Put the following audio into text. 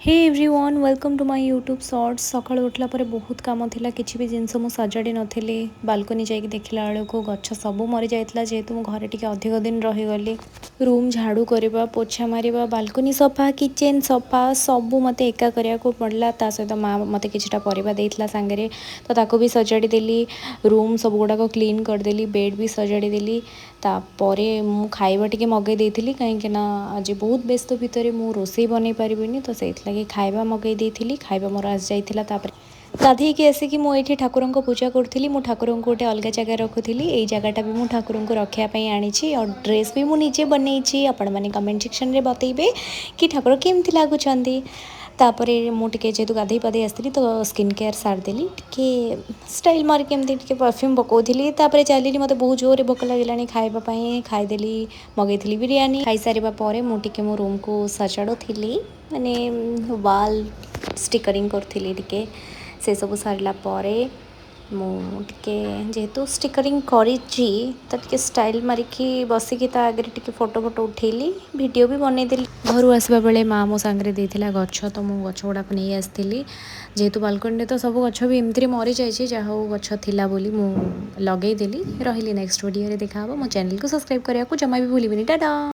Hey everyone welcome to my YouTube shorts सकाळ उठला पर बहुत काम थिला किछि भी जिनस मु सजाड़ी नथिली बालकनी जाइक देखला बेलू गछ सब मरी जाइतला जेहेतु मु घरे टिके अधिक दिन रही गली रूम झाड़ू करबा पोछा मारिबा बालकनी सफा किचन सफा सबू मते एका करिया को पड़ला ता सहित माँ मते किछटा परिबा देइतला सांगरे तो ताको भी सजाड़ी देली रूम सब गुडा को क्लीन कर देली बेड भी सजाड़ी देली तापरे मु खाइबा टिके मगै देइथिली काहे ना आज बहुत व्यस्त भितर मु रोसई बनै पारिबिनी तो सेइतलागी खाइबा मगै देइथिली खाइबा मोर आस जाइथिला तापरे गाधेइकी आसिकी मु एठी ठाकुरंको पूजा करथिली मु ठाकुरंको गोटे अलग जगह रखुथिली एई जगहटा भी मु ठाकुरंको रखिया पई आनिछि और ड्रेस भी मु निजे बनैछि आपण माने कमेंट सेक्शन रे बतैबे कि ठाकुर केमथि लागुछंती तापरे मु टिके जेतु गाधेई पाधेई आसथिली तो स्किन केयर सारदेली टिके स्टाइल मार केमथि टिके परफ्यूम पकोथिली तापरे चलिली मते बहुत जोरे भोक लागिलानी खाइबा पई खाइदेली मगैथिली बिरयानी खाइ सारिबा परे मु टिके मो रूम को सजाडुथिली माने वाल स्टिकरिंग करथिली टिके से सब सारला परे मु टिके जेहेतु स्टिकरिंग करिछि तो टिके स्टाइल मारिकी बसिकी ता आगे टिके फोटो फोटो उठेली वीडियो भी बनैदेली घर आसबा बेले माँ मो सांगरे देइथिला गछ तो मु गछ गुडा नहीं आसथिली जेहेतु बालकनी तो सब गछ भी एमती मरी जाइए जहाँ हूँ गछ थिला बोली मु लगेदेली रही नेक्स्ट वीडियो रे देखा मो चैनल को सब्सक्राइब करने को जमा भी भूलिबिनी टाटा।